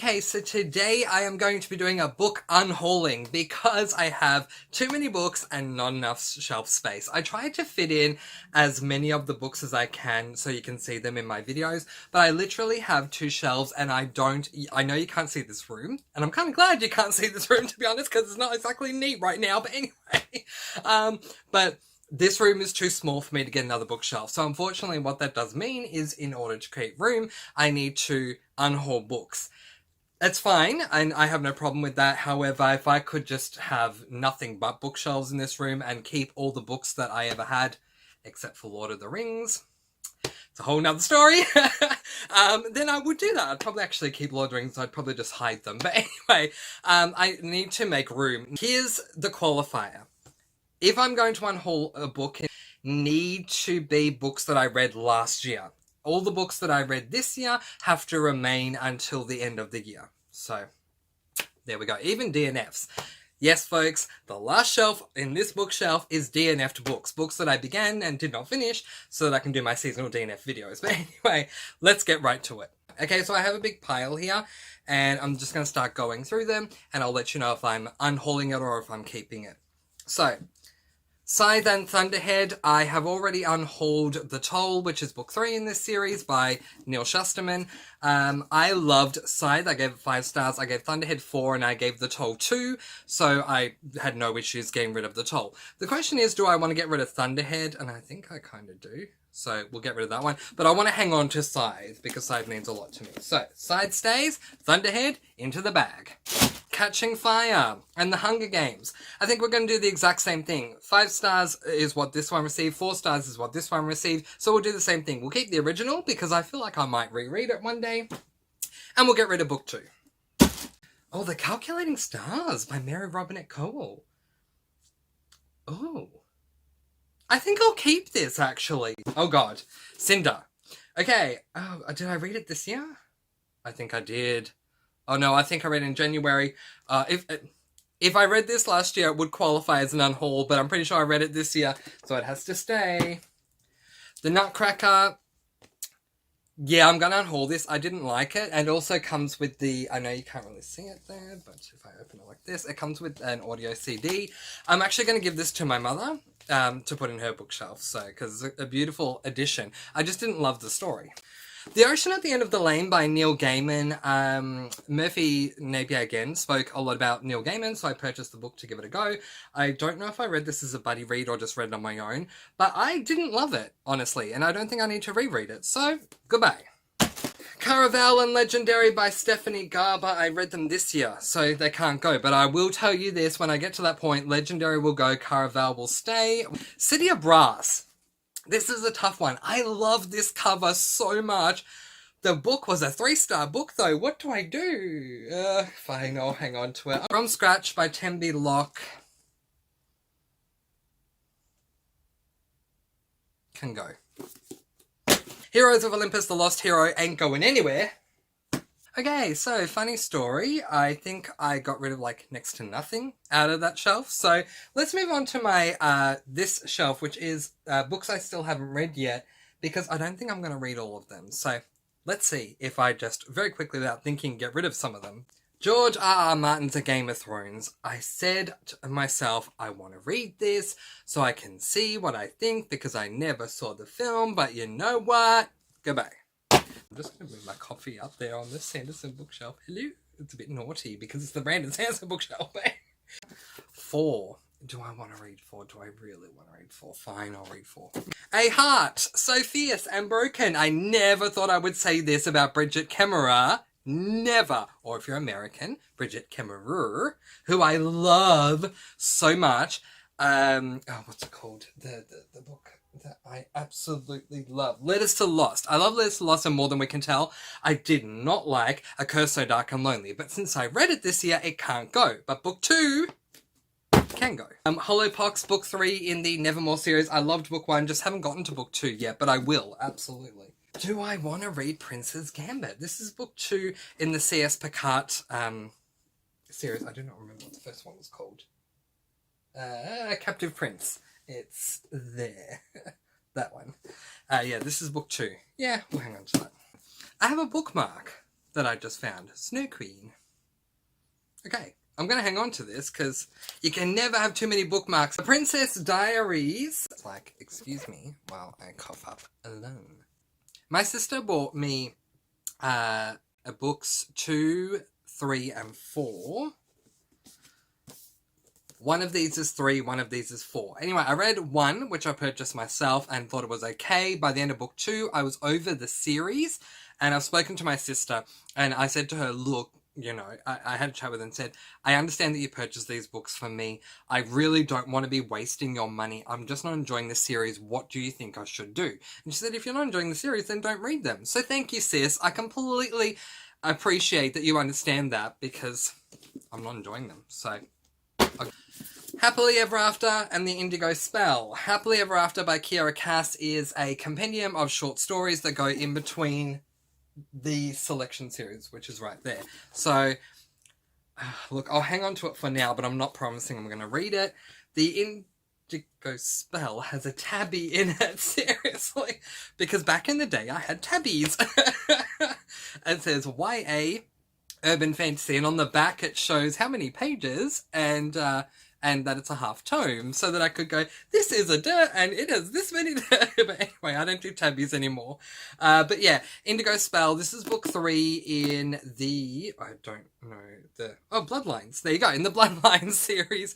Okay, so today I am going to be doing a book unhauling because I have too many books and not enough shelf space. I tried to fit in as many of the books as I can so you can see them in my videos, but I literally have 2 shelves and I know you can't see this room, and I'm kind of glad you can't see this room, to be honest, because it's not exactly neat right now, but anyway. But this room is too small for me to get another bookshelf. So unfortunately what that does mean is in order to create room, I need to unhaul books. It's fine, and I have no problem with that. However, if I could just have nothing but bookshelves in this room and keep all the books that I ever had, except for Lord of the Rings, it's a whole nother story, then I would do that. I'd probably actually keep Lord of the Rings. I'd probably just hide them. But anyway, I need to make room. Here's the qualifier. If I'm going to unhaul a book, it need to be books that I read last year. All the books that I read this year have to remain until the end of the year. So, there we go. Even DNFs. Yes, folks, the last shelf in this bookshelf is DNF'd books. Books that I began and did not finish so that I can do my seasonal DNF videos. But anyway, let's get right to it. Okay, so I have a big pile here, and I'm just going to start going through them, and I'll let you know if I'm unhauling it or if I'm keeping it. So, Scythe and Thunderhead, I have already unhauled The Toll, which is book 3 in this series by Neil Shusterman. I loved Scythe. I gave it 5 stars. I gave Thunderhead 4 and I gave The Toll 2, so I had no issues getting rid of The Toll. The question is, do I want to get rid of Thunderhead? And I think I kind of do. So we'll get rid of that one. But I want to hang on to Scythe because Scythe means a lot to me. So Scythe stays, Thunderhead into the bag. Catching Fire and The Hunger Games. I think we're going to do the exact same thing. 5 stars is what this one received. 4 stars is what this one received. So we'll do the same thing. We'll keep the original because I feel like I might reread it one day. And we'll get rid of book 2. Oh, The Calculating Stars by Mary Robinette Kowal. Oh. I think I'll keep this, actually. Oh, God. Cinder. Okay. Oh, did I read it this year? I think I did. Oh no, I think I read it in January. If I read this last year, it would qualify as an unhaul, but I'm pretty sure I read it this year, so it has to stay. The Nutcracker. Yeah, I'm going to unhaul this. I didn't like it, and it also comes with the... I know you can't really see it there, but if I open it like this, it comes with an audio CD. I'm actually going to give this to my mother to put in her bookshelf, so because it's a beautiful addition. I just didn't love the story. The Ocean at the End of the Lane by Neil Gaiman. Murphy Napier again spoke a lot about Neil Gaiman, so I purchased the book to give it a go. I don't know if I read this as a buddy read or just read it on my own, but I didn't love it, honestly, and I don't think I need to reread it, so goodbye. Caraval and Legendary by Stephanie Garber. I read them this year, so they can't go, but I will tell you this, when I get to that point, Legendary will go, Caraval will stay. City of Brass. This is a tough one. I love this cover so much. The book was a 3-star book, though. What do I do? Fine, I'll hang on to it. From Scratch by Tembi Locke. Can go. Heroes of Olympus, The Lost Hero ain't going anywhere. Okay, so funny story. I think I got rid of like next to nothing out of that shelf. So let's move on to my this shelf, which is books I still haven't read yet because I don't think I'm going to read all of them. So let's see if I just very quickly without thinking get rid of some of them. George R.R. Martin's A Game of Thrones. I said to myself, I want to read this so I can see what I think because I never saw the film, but you know what? Goodbye. I'm just going to move my coffee up there on this Sanderson bookshelf. Hello? It's a bit naughty because it's the Brandon Sanderson bookshelf. 4. Do I want to read 4? Do I really want to read 4? Fine, I'll read 4. A Heart, So Fierce and Broken. I never thought I would say this about Bridget Kemmerer. Never. Or if you're American, Bridget Kemmerer, who I love so much. What's it called? The book that I absolutely love. Letters to Lost. I love Letters to Lost and More Than We Can Tell. I did not like A Curse So Dark and Lonely, but since I read it this year, it can't go. But book 2 can go. Hollowpox, book 3 in the Nevermore series. I loved book 1, just haven't gotten to book 2 yet, but I will, absolutely. Do I want to read Prince's Gambit? This is book 2 in the C.S. Picard series. I do not remember what the first one was called. Captive Prince. It's there. That one. Yeah, this is book 2. Yeah, we'll hang on to that. I have a bookmark. that I just found. Snow Queen. Okay, I'm going to hang on to this because you can never have too many bookmarks. The Princess Diaries. It's like, excuse me while I cough up alone. My sister bought me books 2, 3, and 4. One of these is 3, one of these is 4. Anyway, I read 1, which I purchased myself and thought it was okay. By the end of book 2, I was over the series, and I've spoken to my sister, and I said to her, look, you know, I had a chat with her and said, I understand that you purchased these books for me. I really don't want to be wasting your money. I'm just not enjoying the series. What do you think I should do? And she said, if you're not enjoying the series, then don't read them. So thank you, sis. I completely appreciate that you understand that because I'm not enjoying them. So, okay. Happily Ever After and the Indigo Spell. Happily Ever After by Kiera Cass is a compendium of short stories that go in between the selection series, which is right there. So, look, I'll hang on to it for now, but I'm not promising I'm going to read it. The Indigo Spell has a tabby in it, seriously, because back in the day I had tabbies. It says YA Urban Fantasy, and on the back it shows how many pages and that it's a half tome, so that I could go, this is a dirt, and it has this many dirt. But anyway, I don't do tabbies anymore. But yeah, Indigo Spell, this is book 3 in the, I don't know, Bloodlines. There you go, in the Bloodlines series,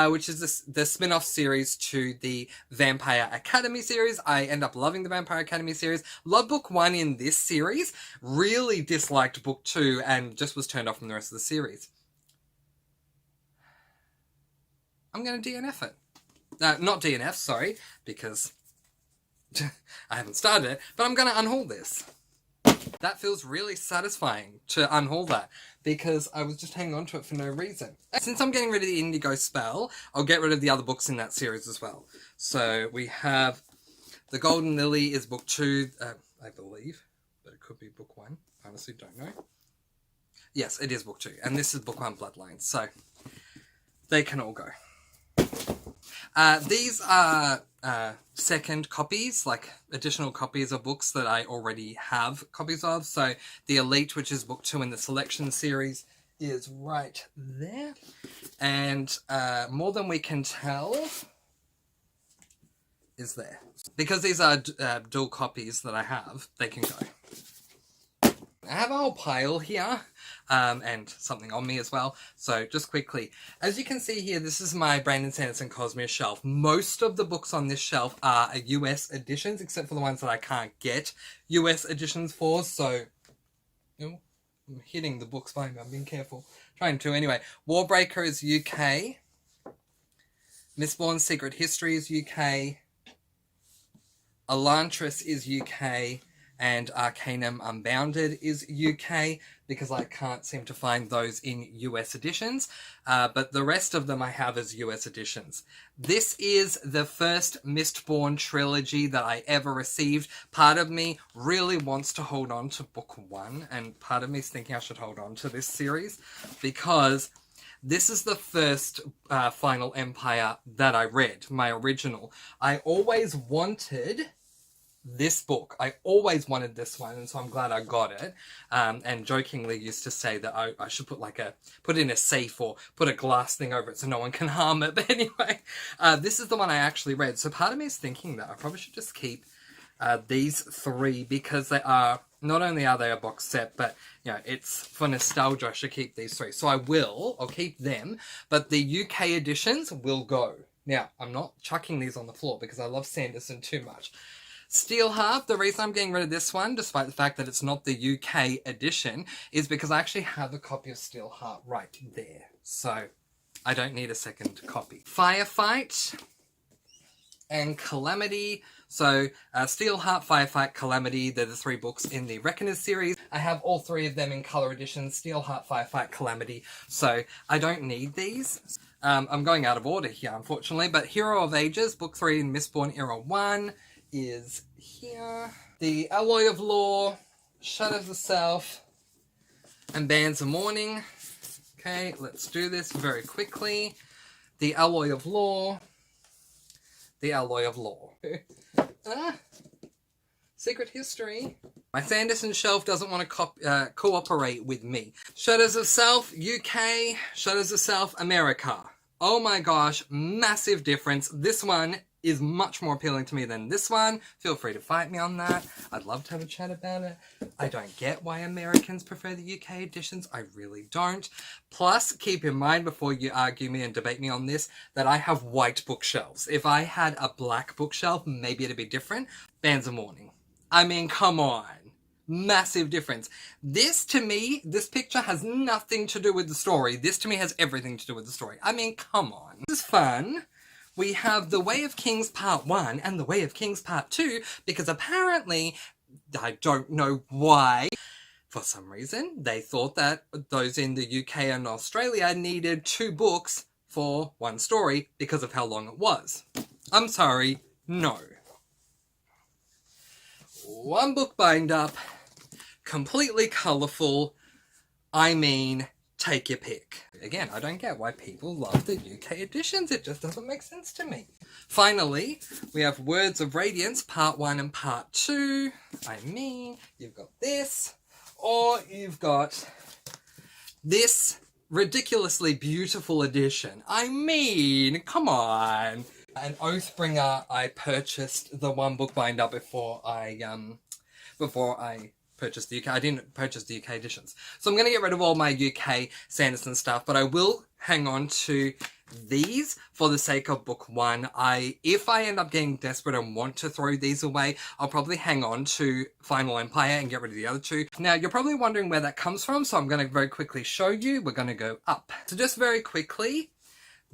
which is the spin-off series to the Vampire Academy series. I end up loving the Vampire Academy series. Loved book 1 in this series, really disliked book 2, and just was turned off from the rest of the series. I'm going to DNF it. Not DNF, sorry, because I haven't started it, but I'm going to unhaul this. That feels really satisfying to unhaul that, because I was just hanging on to it for no reason. Since I'm getting rid of the Indigo Spell, I'll get rid of the other books in that series as well. So we have The Golden Lily is book 2, I believe, but it could be book 1. I honestly don't know. Yes, it is book 2, and this is book 1, Bloodlines, so they can all go. These are second copies, like additional copies of books that I already have copies of. So The Elite, which is book 2 in the selection series, is right there. And More Than We Can Tell is there. Because these are dual copies that I have, they can go. I have a whole pile here, and something on me as well. So just quickly, as you can see here, this is my Brandon Sanderson Cosmere shelf. Most of the books on this shelf are US editions, except for the ones that I can't get US editions for. So, I'm hitting the books behind me. I'm being careful. Trying to anyway. Warbreaker is UK. Mistborn's Secret History is UK. Elantris is UK. And Arcanum Unbounded is UK, because I can't seem to find those in US editions, but the rest of them I have as US editions. This is the first Mistborn trilogy that I ever received. Part of me really wants to hold on to book 1, and part of me is thinking I should hold on to this series, because this is the first Final Empire that I read, my original. I always wanted this book. I always wanted this one, and so I'm glad I got it. And jokingly used to say that I should put put it in a safe or put a glass thing over it so no one can harm it. But anyway, this is the one I actually read. So part of me is thinking that I probably should just keep these 3, because they are, not only are they a box set, but you know, it's for nostalgia. I should keep these 3. So I'll keep them, but the UK editions will go. Now, I'm not chucking these on the floor because I love Sanderson too much. Steelheart, the reason I'm getting rid of this one, despite the fact that it's not the UK edition, is because I actually have a copy of Steelheart right there. So I don't need a second copy. Firefight and Calamity. So Steelheart, Firefight, Calamity, they're the 3 books in the Reckoners series. I have all 3 of them in colour editions, Steelheart, Firefight, Calamity. So I don't need these. I'm going out of order here, unfortunately, but Hero of Ages, book 3 in Mistborn Era 1, is here. The Alloy of Law, Shadows of the South, and Bands of Mourning. Okay, let's do this very quickly. The Alloy of Law. The Alloy of Law. Secret History. My Sanderson shelf doesn't want to cooperate with me. Shadows of Self, UK. Shadows of Self, America. Oh my gosh, massive difference. This one is much more appealing to me than this one. Feel free to fight me on that. I'd love to have a chat about it. I don't get why Americans prefer the UK editions. I really don't. Plus, keep in mind before you argue me and debate me on this, that I have white bookshelves. If I had a black bookshelf, maybe it'd be different. Fans of Mourning. I mean, come on. Massive difference. This, to me, this picture has nothing to do with the story. This, to me, has everything to do with the story. I mean, come on. This is fun. We have The Way of Kings Part 1 and The Way of Kings Part 2 because apparently, I don't know why, for some reason, they thought that those in the UK and Australia needed 2 books for one story because of how long it was. I'm sorry, no. One book bind up, completely colourful, I mean, take your pick. Again, I don't get why people love the UK editions. It just doesn't make sense to me. Finally, we have Words of Radiance, Part 1 and Part 2. I mean, you've got this, or you've got this ridiculously beautiful edition. I mean, come on. An Oathbringer, I purchased the one book binder before I purchased the UK. I didn't purchase the UK editions. So I'm going to get rid of all my UK Sanderson stuff, but I will hang on to these for the sake of book 1. If I end up getting desperate and want to throw these away, I'll probably hang on to Final Empire and get rid of the other 2. Now, you're probably wondering where that comes from, so I'm going to very quickly show you. We're going to go up. So just very quickly,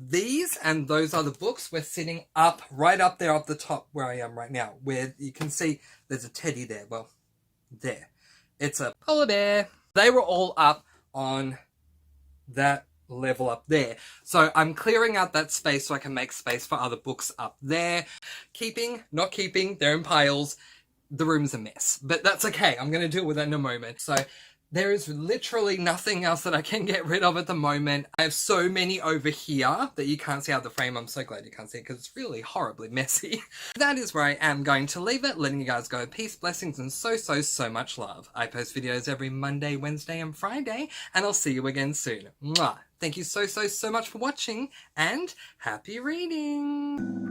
these and those other books were sitting up, right up there, up the top where I am right now, where you can see there's a teddy there. Well, there. It's a polar bear. They were all up on that level up there. So I'm clearing out that space so I can make space for other books up there. Keeping, not keeping, they're in piles. The room's a mess, but that's okay. I'm going to deal with that in a moment. So there is literally nothing else that I can get rid of at the moment. I have so many over here that you can't see out of the frame. I'm so glad you can't see it because it's really horribly messy. That is where I am going to leave it, letting you guys go. Peace, blessings, and so much love. I post videos every Monday, Wednesday, and Friday, and I'll see you again soon. Mwah! Thank you so much for watching, and happy reading!